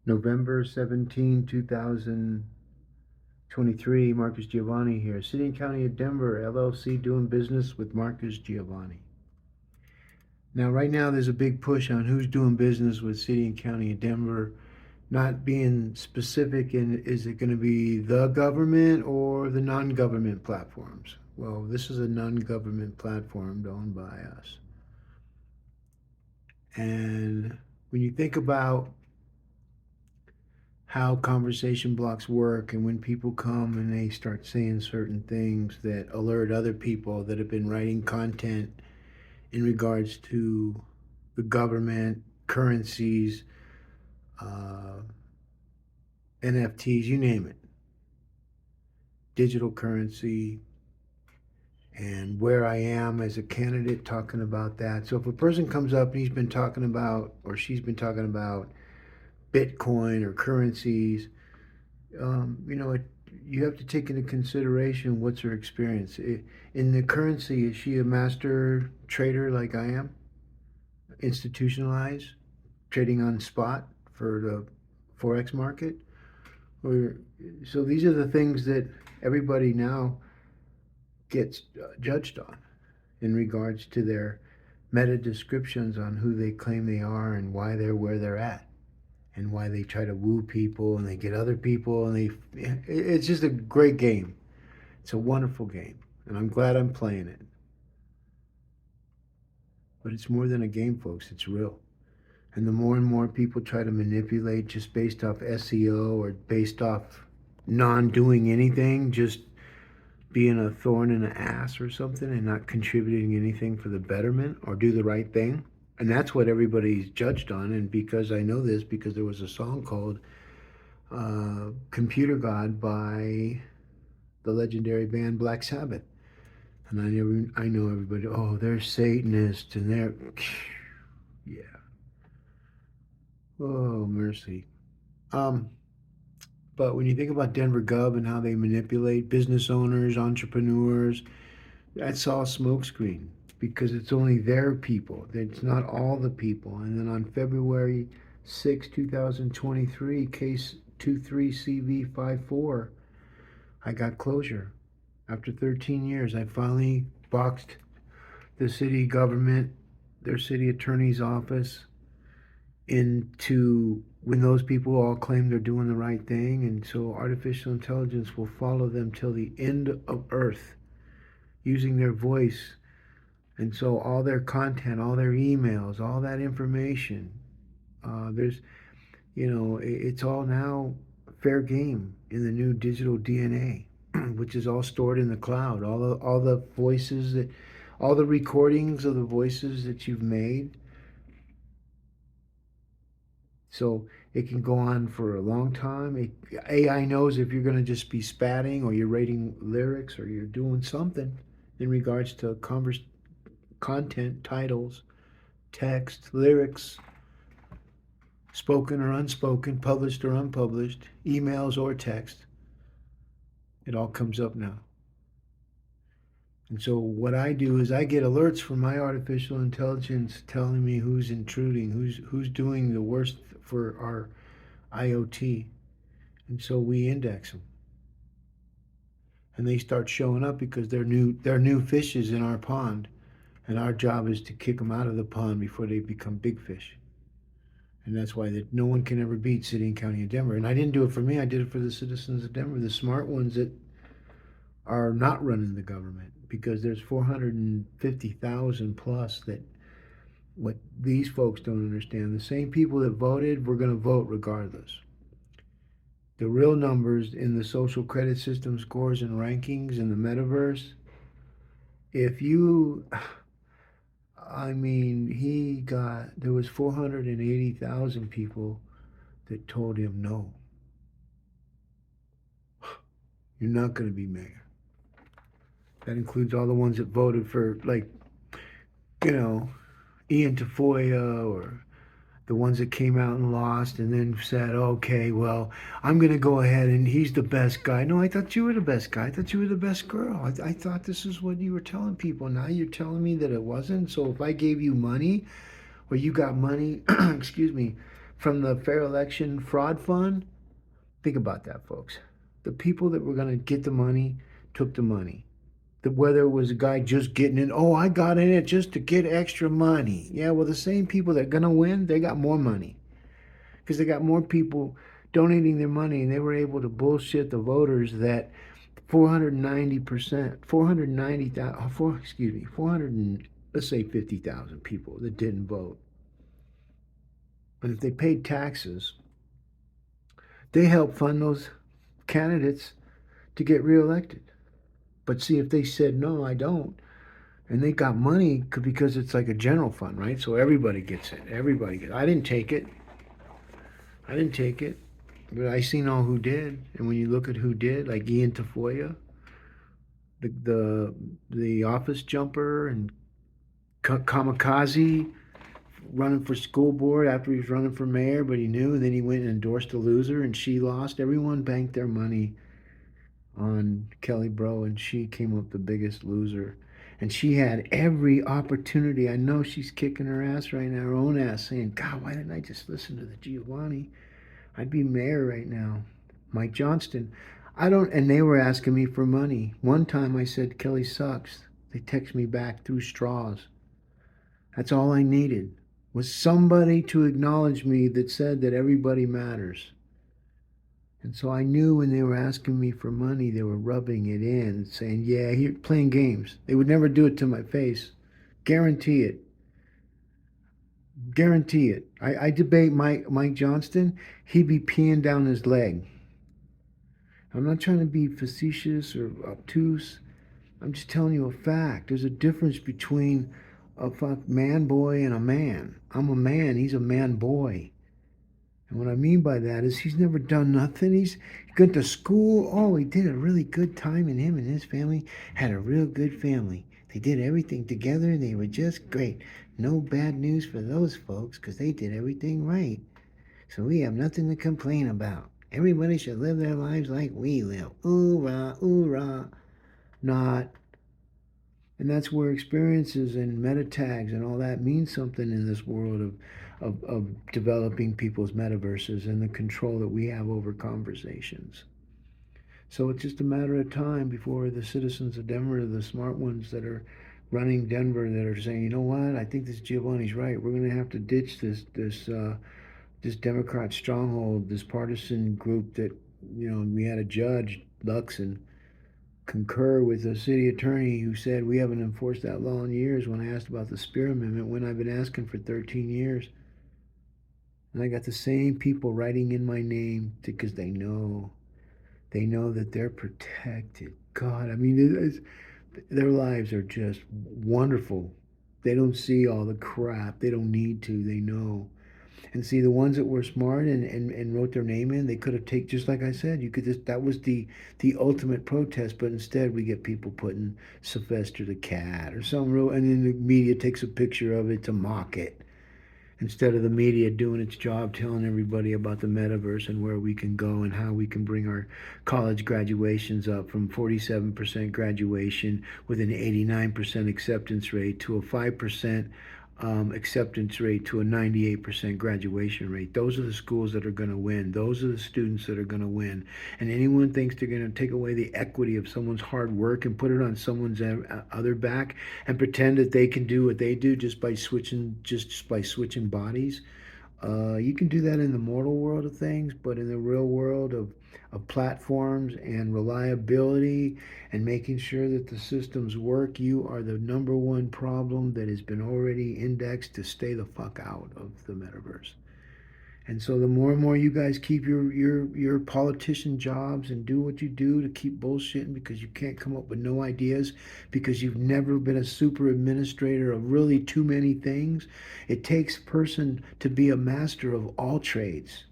November 17, 2023, Marcus Giavanni here. City and County of Denver, LLC, doing business with Marcus Giavanni. Now, right now, there's a big push on who's doing business with City and County of Denver, not being specific in is it going to be the government or the non government platforms? Well, this is a non government platform owned by us. And when you think about how conversation blocks work and when people come and they start saying certain things that alert other people that have been writing content in regards to the government, currencies, uh, NFTs, you name it, digital currency, and where I am as a candidate talking about that. So if a person comes up and he's been talking about, or she's been talking about Bitcoin or currencies, you know, you have to take into consideration what's her experience. In the currency, is she a master trader like I am? Institutionalized, trading on spot for the Forex market? Or, so these are the things that everybody now gets judged on in regards to their meta descriptions on who they claim they are and why they're where they're at and why they try to woo people and they get other people and it's just a great game. It's a wonderful game and I'm glad I'm playing it. But it's more than a game, folks. It's real. And the more and more people try to manipulate just based off SEO or based off non doing anything, just being a thorn in the ass or something and not contributing anything for the betterment or do the right thing. And that's what everybody's judged on. And because I know this, because there was a song called Computer God by the legendary band Black Sabbath. And I know everybody, oh, they're Satanists and they're, yeah. Oh, mercy. Um, but when you think about Denver Gov and how they manipulate business owners, entrepreneurs, that's all smokescreen because it's only their people. It's not all the people. And then on February 6, 2023, case 23CV54, I got closure. After 13 years, I finally boxed the city government, their city attorney's office, into when those people all claim they're doing the right thing. And so artificial intelligence will follow them till the end of Earth using their voice. And so all their content, all their emails, all that information, there's, it's all now fair game in the new digital DNA, which is all stored in the cloud. All the voices that, all the recordings of the voices that you've made. So it can go on for a long time. AI knows if you're going to just be spatting or you're writing lyrics or you're doing something in regards to content, titles, text, lyrics, spoken or unspoken, published or unpublished, emails or text. It all comes up now. And so what I do is I get alerts from my artificial intelligence telling me who's intruding, who's doing the worst for our IoT. And so we index them. And they start showing up because they're new fishes in our pond. And our job is to kick them out of the pond before they become big fish. And that's why that no one can ever beat City and County of Denver. And I didn't do it for me. I did it for the citizens of Denver, the smart ones that are not running the government, because there's 450,000 plus that what these folks don't understand. The same people that voted were going to vote regardless. The real numbers in the social credit system scores and rankings in the metaverse, if you, I mean, there was 480,000 people that told him no. You're not going to be mayor. That includes all the ones that voted for, like, Ian Tafoya, or the ones that came out and lost and then said, okay, well, I'm going to go ahead and he's the best guy. No, I thought you were the best guy. I thought you were the best girl. I thought this is what you were telling people. Now you're telling me that it wasn't. So if I gave you money or you got money, excuse me, from the Fair Election Fraud Fund. Think about that, folks. The people that were going to get the money took the money. Whether it was a guy just getting in, oh, I got in it just to get extra money. Yeah, well, the same people that are going to win, they got more money because they got more people donating their money, and they were able to bullshit the voters that 490%, 490,000, excuse me, 400 and let's say 50,000 people that didn't vote. And if they paid taxes, they helped fund those candidates to get reelected. But see, if they said, no, I don't, and they got money because it's like a general fund, right? So everybody gets it. Everybody gets it. I didn't take it. I didn't take it. But I seen all who did. And when you look at who did, like Ian Tafoya, the office jumper, and Kamikaze running for school board after he was running for mayor, but he knew, and then he went and endorsed a loser, and she lost. Everyone banked their money on Kelly Bro, and she came up the biggest loser. And she had every opportunity. I know she's kicking her ass right now, her own ass, saying, God, why didn't I just listen to the Giovanni? I'd be mayor right now. Mike Johnston. I don't, and they were asking me for money. One time I said, Kelly sucks. They text me back through straws. That's all I needed was somebody to acknowledge me that said that everybody matters. And so I knew when they were asking me for money, they were rubbing it in, saying, yeah, here, playing games. They would never do it to my face. Guarantee it. Guarantee it. I debate Mike Johnston, he'd be peeing down his leg. I'm not trying to be facetious or obtuse. I'm just telling you a fact. There's a difference between a man boy and a man. I'm a man, he's a man boy. And what I mean by that is he's never done nothing. He's gone to school. Oh, he did a really good time, and him and his family had a real good family. They did everything together, and they were just great. No bad news for those folks because they did everything right. So we have nothing to complain about. Everybody should live their lives like we live. Ooh-rah, ooh-rah. Not. And that's where experiences and meta tags and all that mean something in this world of developing people's metaverses and the control that we have over conversations. So it's just a matter of time before the citizens of Denver, the smart ones that are running Denver, that are saying, you know what, I think this Giovanni's right. We're going to have to ditch this Democrat stronghold, this partisan group that, we had a judge, Lux, and concur with the city attorney who said we haven't enforced that law in years when I asked about the Spear Amendment, when I've been asking for 13 years. And I got the same people writing in my name because they know that they're protected. God, I mean, their lives are just wonderful. They don't see all the crap. They don't need to. They know. And see, the ones that were smart and wrote their name in, they could have taken, just like I said, you could just, that was the ultimate protest, but instead we get people putting Sylvester the cat or some real, and then the media takes a picture of it to mock it. Instead of the media doing its job telling everybody about the metaverse and where we can go and how we can bring our college graduations up from 47% graduation with an 89% acceptance rate to a 5% acceptance rate to a 98% graduation rate. Those are the schools that are going to win. Those are the students that are going to win. And anyone thinks they're going to take away the equity of someone's hard work and put it on someone's other back and pretend that they can do what they do just by switching bodies. You can do that in the mortal world of things, but in the real world of platforms and reliability and making sure that the systems work, you are the number one problem that has been already indexed to stay the fuck out of the metaverse. And so the more and more you guys keep your politician jobs and do what you do to keep bullshitting because you can't come up with no ideas because you've never been a super administrator of really too many things. It takes a person to be a master of all trades.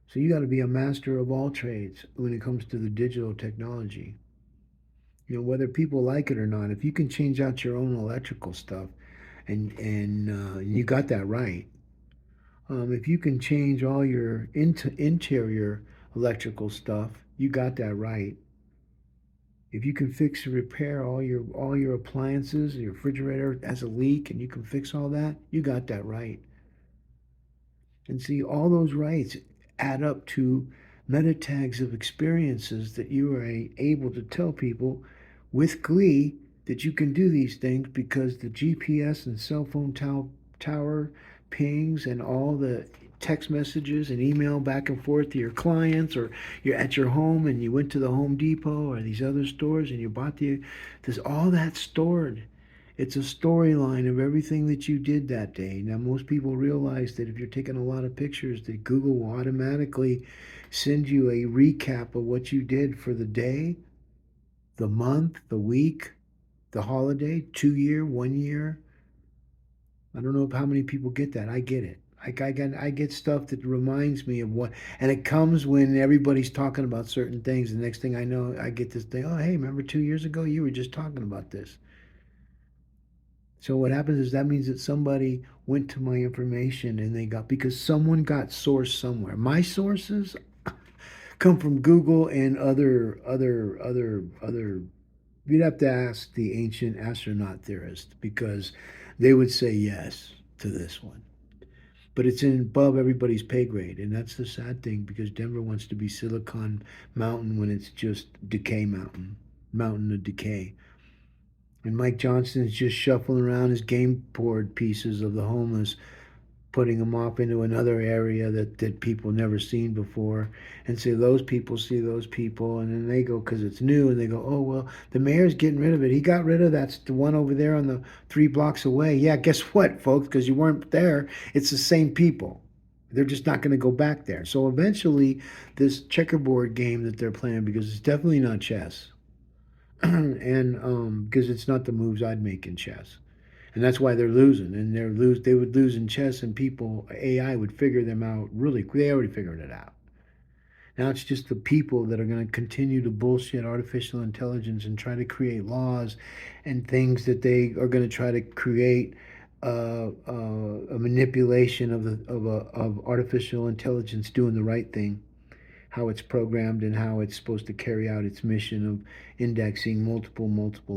So you got to be a master of all trades when it comes to the digital technology. Whether people like it or not, if you can change out your own electrical stuff and you got that right. If you can change all your interior electrical stuff, you got that right. If you can fix and repair all your appliances, your refrigerator has a leak, and you can fix all that, you got that right. And see, all those rights add up to meta tags of experiences that you are able to tell people with glee that you can do these things because the GPS and cell phone tower pings and all the text messages and email back and forth to your clients, or you're at your home and you went to the Home Depot or these other stores and you bought there's all that stored. It's a storyline of everything that you did that day. Now, most people realize that if you're taking a lot of pictures, that Google will automatically send you a recap of what you did for the day, the month, the week, the holiday, 2 year, 1 year. I don't know how many people get that. I get it. I get stuff that reminds me of what, and it comes when everybody's talking about certain things. The next thing I know, I get this thing. Oh, hey, remember 2 years ago you were just talking about this. So what happens is that means that somebody went to my information and they got, because someone got source somewhere. My sources come from Google and other. You'd have to ask the ancient astronaut theorists because they would say yes to this one. But it's in above everybody's pay grade, and that's the sad thing because Denver wants to be Silicon Mountain when it's just Decay Mountain, Mountain of Decay. And Mike Johnson's just shuffling around his game board pieces of the homeless, putting them off into another area that people never seen before, and say those people see those people, and then they go because it's new, and they go, oh well, the mayor's getting rid of it. He got rid of that's the one over there on the 3 blocks away. Yeah, guess what, folks? Because you weren't there, it's the same people. They're just not going to go back there. So eventually, this checkerboard game that they're playing, because it's definitely not chess, and because it's not the moves I'd make in chess, and that's why they're losing. And they would lose in chess, and people AI would figure them out really quick. They already figured it out. Now it's just the people that are going to continue to bullshit artificial intelligence and try to create laws and things that they are going to try to create a manipulation of artificial intelligence doing the right thing, how it's programmed and how it's supposed to carry out its mission of indexing multiple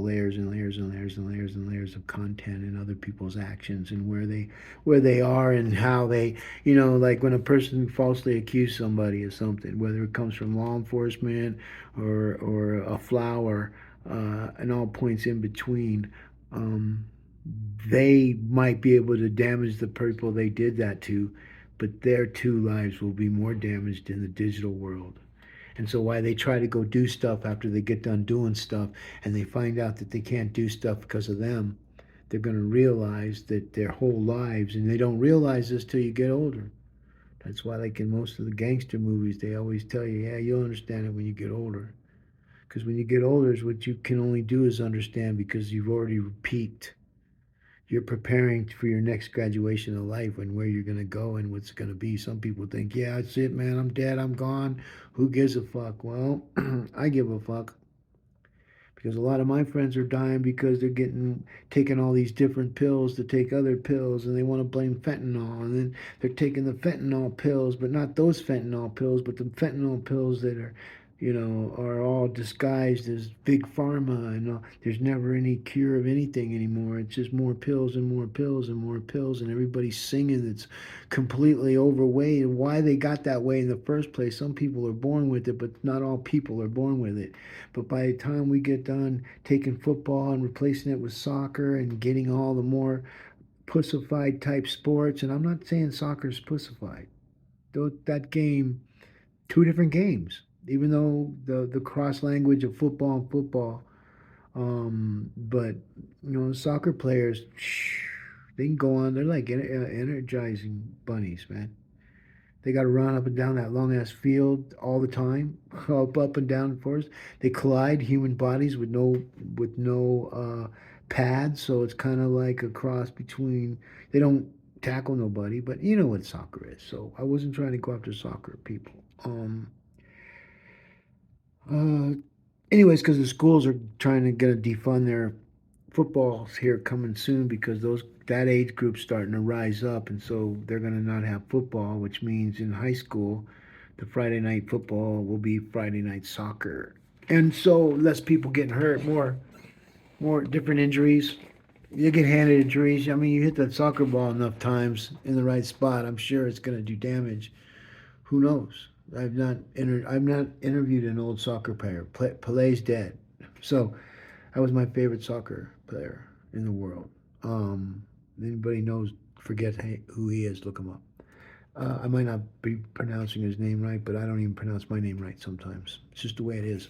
layers and layers and layers and layers and layers of content and other people's actions and where they are and how they, like when a person falsely accuses somebody of something, whether it comes from law enforcement or a flower, and all points in between. um, they might be able to damage the people they did that to, but their two lives will be more damaged in the digital world. And so, why they try to go do stuff after they get done doing stuff and they find out that they can't do stuff because of them, they're going to realize that their whole lives, and they don't realize this till you get older. That's why, like in most of the gangster movies, they always tell you, yeah, you'll understand it when you get older. Because when you get older, is what you can only do is understand because you've already peaked. You're preparing for your next graduation of life and where you're going to go and what's going to be. Some people think, yeah, that's it, man. I'm dead. I'm gone. Who gives a fuck? Well, I give a fuck because a lot of my friends are dying because they're getting taking all these different pills to take other pills, and they want to blame fentanyl, and then they're taking the fentanyl pills, but not those fentanyl pills, but the fentanyl pills that are all disguised as big pharma, and there's never any cure of anything anymore. It's just more pills and more pills and more pills, and everybody's singing that's completely overweight. And why they got that way in the first place, some people are born with it, but not all people are born with it. But by the time we get done taking football and replacing it with soccer and getting all the more pussified type sports, and I'm not saying soccer's pussified, though that game, two different games, even though the cross language of football, but soccer players, they can go on. They're like energizing bunnies, man. They got to run up and down that long ass field all the time, up and down forest. They collide human bodies with no pads, so it's kind of like a cross between. They don't tackle nobody, but you know what soccer is. So I wasn't trying to go after soccer people. Uh, Anyways, because the schools are trying to get to defund their footballs here coming soon because that age group's starting to rise up, and so they're going to not have football, which means in high school, the Friday night football will be Friday night soccer. and so less people getting hurt, more different injuries. You get handed injuries. I mean, you hit that soccer ball enough times in the right spot, I'm sure it's going to do damage. Who knows? I've not interviewed an old soccer player. Pelé's dead, so that was my favorite soccer player in the world. Anybody knows, forget who he is, look him up. I might not be pronouncing his name right, but I don't even pronounce my name right sometimes. It's just the way it is.